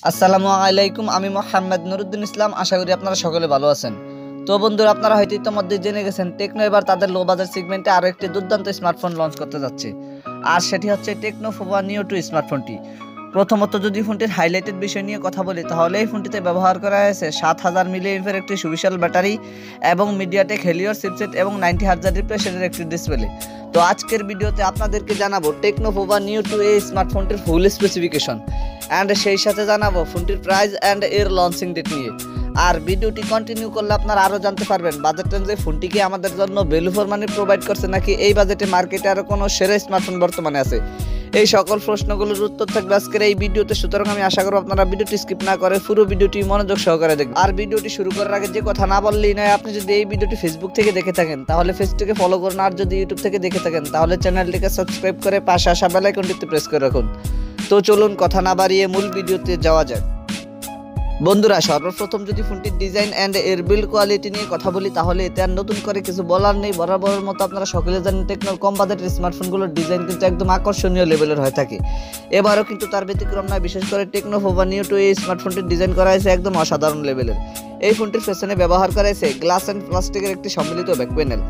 আসসালামু আলাইকুম, আমি মোহাম্মদ নুরুদ্দিন ইসলাম। আশা করি আপনারা সকলে ভালো আছেন। তো বন্ধুরা, আপনারা হয়তো ইতিমধ্যে জেনে গেছেন টেকনো এবার তাদের লো বাজেট সেগমেন্টে আরও একটি দুর্দান্ত স্মার্টফোন লঞ্চ করতে যাচ্ছে, আর সেটি হচ্ছে টেকনো পোভা নিও 2 স্মার্টফোনটি। প্রথমত যদি ফোনটির হাইলাইটেড বিষয় নিয়ে কথা বলি, তাহলে এই ফোনটিতে ব্যবহার করা হয়েছে 7000 মিলিঅ্যাম্পিয়ারের একটি সুবিশাল ব্যাটারি এবং মিডিয়াটেক হেলিওর চিপসেট এবং 90 হার্টজ রিফ্রেশ রেটের একটি ডিসপ্লে। তো আজকের ভিডিওতে আপনাদেরকে জানাবো টেকনো পোভা নিও 2 এই স্মার্টফোনটির ফুল স্পেসিফিকেশন অ্যান্ড সেই সাথে জানাবো ফোনটির প্রাইস অ্যান্ড এর লঞ্চিং ডেট নিয়ে। আর ভিডিওটি কন্টিনিউ করলে আপনারা আরও জানতে পারবেন বাজেট রেঞ্জে ফোনটি কি আমাদের জন্য ভ্যালু ফর মানি প্রোভাইড করছে, নাকি এই বাজেটে মার্কেটে আরও কোনো সেরা স্মার্টফোন বর্তমানে আছে। এই সকল প্রশ্নগুলোর উত্তর থাকবে আজকের এই ভিডিওতে। সুতরাং আমি আশা করব আপনারা ভিডিওটি স্কিপ না করে পুরো ভিডিওটি মনোযোগ সহকারে দেখবেন। আর ভিডিওটি শুরু করার আগে যে কথা না বললেই নয়, আপনি যদি এই ভিডিওটি ফেসবুক থেকে দেখে থাকেন তাহলে পেজটিকে ফলো করুন, আর যদি ইউটিউব থেকে দেখে থাকেন তাহলে চ্যানেলটিকে সাবস্ক্রাইব করে পাশে আসা বেল আইকনটিতে প্রেস করে রাখুন। তো চলুন কথা না বাড়িয়ে মূল ভিডিওতে যাওয়া যাক। বন্ধুরা, সর্বপ্রথম যদি ফোনটির ডিজাইন অ্যান্ড এর বিল্ড কোয়ালিটি নিয়ে কথা বলি, তাহলে এতে আর নতুন করে কিছু বলার নেই। বরাবরের মতো আপনারা সকলে জানেন টেকনোর কম বাজেটের স্মার্টফোনগুলোর ডিজাইন কিন্তু একদম আকর্ষণীয় লেভেলের হয়ে থাকে। এবারও কিন্তু তার ব্যতিক্রম নয়। বিশেষ করে টেকনো পোভা নিও 2 এই স্মার্টফোনটির ডিজাইন করা হয়েছে একদম অসাধারণ লেভেলের। এই ফোনটির পেছনে ব্যবহার করা হয়েছে গ্লাস অ্যান্ড প্লাস্টিকের একটি সম্মিলিত ব্যাক প্যানেল,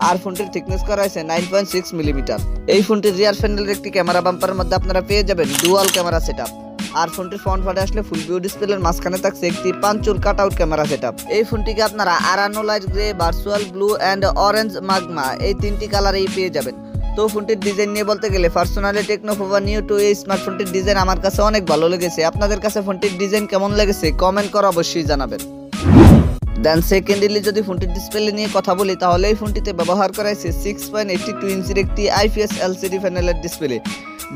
আর ফোনটির থিকনেস করা হয়েছে 9.6 মিলিমিটার। এই ফোনটির রিয়ার প্যানেলের একটি ক্যামেরা বাম্পারের মধ্যে আপনারা পেয়ে যাবেন ডুয়াল ক্যামেরা সেটআপ, আর ফোনটির ফ্রন্ট পার্টে আসলে ফুল ভিউ ডিসপ্লের মাঝখানে থাকছে একটি punch hole cut out camera setup. এই ফোনটিকে আপনারা আরানো light grey, virtual blue and orange magma এই তিনটি কালারেই পেয়ে যাবেন। তো ফোনটির ডিজাইন নিয়ে বলতে গেলে পার্সোনালি টেকনো পোভা নিও 2 এই স্মার্টফোনটির ডিজাইন আমার কাছে অনেক ভালো লেগেছে। আপনাদের কাছে ফোনটির ডিজাইন কেমন লেগেছে কমেন্ট করে অবশ্যই জানাবেন। দেন সেকেন্ডলি যদি ফোনটির ডিসপ্লে নিয়ে কথা বলি, তাহলে এই ফোনটিতে ব্যবহার করা হয়েছে 6.82 ইঞ্চির একটি IPS LCD প্যানেলের ডিসপ্লে,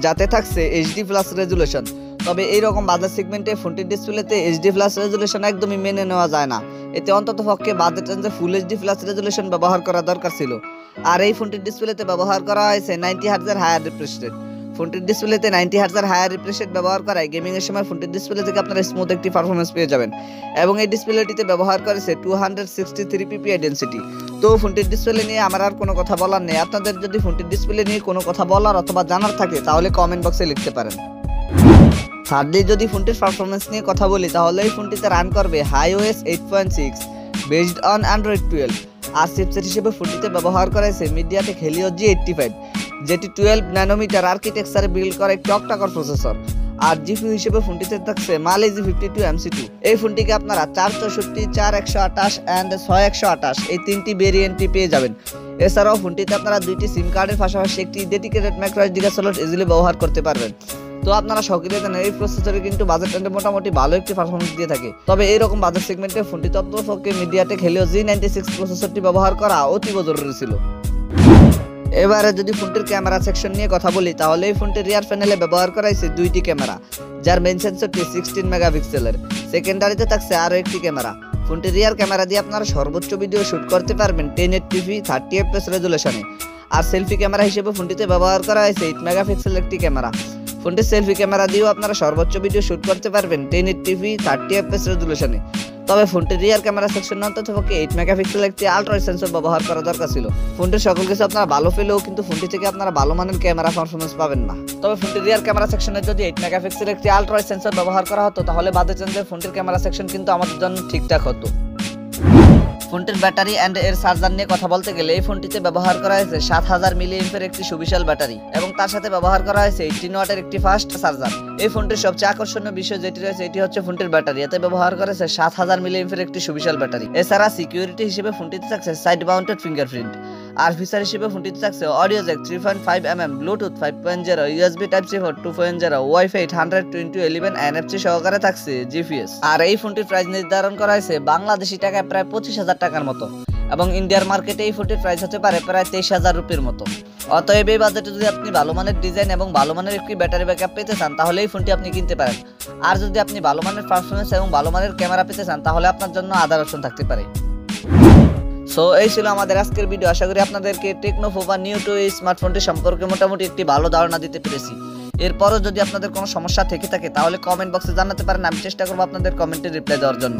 যাতে থাকছে HD প্লাস রেজুলেশন। তবে এইরকম বাজেট সেগমেন্টে ফোনটির ডিসপ্লেতে HD প্লাস রেজুলেশন একদমই মেনে নেওয়া যায় না। এতে অন্তত পক্ষে বাজেট রেঞ্জে ফুল HD প্লাস রেজুলেশন ব্যবহার করা দরকার ছিল। আর এই ফোনটির ডিসপ্লেতে ব্যবহার করা হয়েছে 90 হার্টজের হায়ার রিফ্রেশ রেট। ফোনটির ডিসপ্লেতে 90 হার্টজের হায়ার রিফ্রেশ রেট ব্যবহার করায় গেমিং এর সময় ফোনটির ডিসপ্লে থেকে আপনারা স্মুথ একটি পারফরমেন্স পেয়ে যাবেন। এবং এই ডিসপ্লেটিতে ব্যবহার করেছে 263 ppi ডেনসিটি। তো ফোনটির ডিসপ্লে নিয়ে আমার আর কোনো কথা বলার নেই। আপনাদের যদি ফোনটির ডিসপ্লে নিয়ে কোনো কথা বলার অথবা জানার থাকে তাহলে কমেন্ট বক্সে লিখতে পারেন। থার্ডলি যদি ফোনটির পারফরমেন্স নিয়ে কথা বলি, তাহলে এই ফোনটিতে রান করবে iOS 8.6 বেসড অন Android 12। আর চিপসেট হিসেবে ফোনটিতে ব্যবহার করা হয়েছে মিডিয়াটেক হেলিওর G85, যেটি 12 ন্যানোমিটার আর্কিটেকচারে বিল্ড করা একটি অক্টাকোর প্রসেসর। আর জিপিইউ হিসেবে ফোনটিতে থাকছে Mali G52 MC2। এই ফোনটিকে আপনারা 464, 4128 অ্যান্ড 6128 এই তিনটি ভেরিয়েন্টই পেয়ে যাবেন। এছাড়াও ফোনটিতে আপনারা দুইটি সিম কার্ডের পাশাপাশি একটি dedicated micro SD slot easily ব্যবহার করতে পারবেন। তো আপনারা সকলে জানেন এই প্রসেসরে কিন্তু বাজেট রেঞ্জে মোটামুটি ভালো একটি পারফরমেন্স দিয়ে থাকে। তবে এইরকম বাজেট সেগমেন্টে ফোনটি তত্ত্বপক্ষে মিডিয়াটেক হেলিও G96 প্রসেসরটি ব্যবহার করা অতীব জরুরি ছিল। এবারে যদি ফোনটির ক্যামেরা সেকশন নিয়ে কথা বলি, তাহলে এই ফোনটির রিয়ার প্যানেলে ব্যবহার করা হয়েছে দুইটি ক্যামেরা, যার মেইন সেন্সরটি 16 মেগাপিক্সেলের। সেকেন্ডারিতে থাকছে আরও একটি ক্যামেরা। ফোনটির রিয়ার ক্যামেরা দিয়ে আপনারা সর্বোচ্চ ভিডিও শুট করতে পারবেন 1080p 30 fps রেজুলেশনে। আর সেলফি ক্যামেরা হিসেবে ফোনটিতে ব্যবহার করা হয়েছে 8 মেগাপিক্সেলের একটি ক্যামেরা। ফোনটির সেলফি ক্যামেরা দিয়েও আপনারা সর্বোচ্চ ভিডিও শুট করতে পারবেন 1080p 30 fps রেজুলেশনে। তবে ফোনটির রিয়ার ক্যামেরা সেকশনে অন্ততপক্ষে 8 মেগাপিক্সেলের একটি আলট্রা সেন্সর ব্যবহার করা দরকার ছিল। ফোনটির সকল কিছু আপনারা ভালো পেলেও কিন্তু ফোনটি থেকে আপনারা ভালো মানের ক্যামেরা পারফরমেন্স পাবেন না। তবে ফোনটির রিয়ার ক্যামেরা সেকশনে যদি 8 মেগাপিক্সেলের একটি আলট্রা সেন্সর ব্যবহার করা হতো, তাহলে বাজেট রেঞ্জে ফোনটির ক্যামেরা সেকশন কিন্তু আমাদের জন্য ঠিকঠাক হতো। ফোনটির ব্যাটারি অ্যান্ড এর চার্জার নিয়ে কথা বলতে গেলে, এই ফোনটিতে ব্যবহার করা হয়েছে 7000 মিলিঅ্যাম্পিয়ারের একটি সুবিশাল ব্যাটারি এবং তার সাথে ব্যবহার করা হয়েছে 18 ওয়াটের একটি ফাস্ট চার্জার। এই ফোনটির সবচেয়ে আকর্ষণীয় বিষয় যেটি রয়েছে এটি হচ্ছে ফোনটির ব্যাটারি। এতে ব্যবহার করেছে 7000 মিলিঅ্যাম্পিয়ারের একটি সুবিশাল ব্যাটারি। এছাড়া সিকিউরিটি হিসেবে ফোনটিতে থাকছে সাইড মাউন্টেড ফিঙ্গারপ্রিন্ট। আর ফিচার হিসেবে ফোনটিতে থাকছে audio Jack 3.5mm, Bluetooth 5.0, USB Type-C port 2.0, wifi 802.11, NFC সহকারে থাকছে GPS। আর এই ফোনটির প্রাইস নির্ধারণ করা হয়েছে বাংলাদেশি টাকায় প্রায় 25,000 টাকার মতো, এবং ইন্ডিয়ার মার্কেটে এই ফোনটির প্রাইস হতে পারে প্রায় 23,000 রুপির মতো। অতএব এই বাজেটে যদি আপনি ভালো মানের ডিজাইন এবং ভালো মানের একটি ব্যাটারি ব্যাকআপ পেতে চান, তাহলে এই ফোনটি আপনি কিনতে পারেন। আর যদি আপনি ভালো মানের পারফরমেন্স এবং ভালো মানের ক্যামেরা পেতে চান, তাহলে আপনার জন্য আদার অপশন থাকতে পারে। সো এই ছিল আমাদের আজকের ভিডিও। আশা করি আপনাদেরকে টেকনো পোভা নিও 2 এই স্মার্টফোনটি সম্পর্কে মোটামুটি একটি ভালো ধারণা দিতে পেরেছি। এরপরও যদি আপনাদের কোনো সমস্যা থেকে থাকে তাহলে কমেন্ট বক্সে জানাতে পারেন, আমি চেষ্টা করবো আপনাদের কমেন্টে রিপ্লাই দেওয়ার জন্য।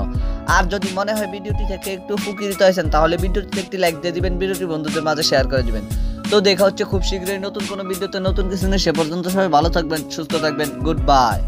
আর যদি মনে হয় ভিডিওটি থেকে একটু উপকৃত হয়েছেন, তাহলে ভিডিওটিতে একটি লাইক দিয়ে দিবেন, ভিডিওটি বন্ধুদের মাঝে শেয়ার করে দিবেন। তো দেখা হচ্ছে খুব শীঘ্রই নতুন কোনো ভিডিওতে নতুন কিছু নিয়ে। সে পর্যন্ত সবাই ভালো থাকবেন, সুস্থ থাকবেন। Good bye.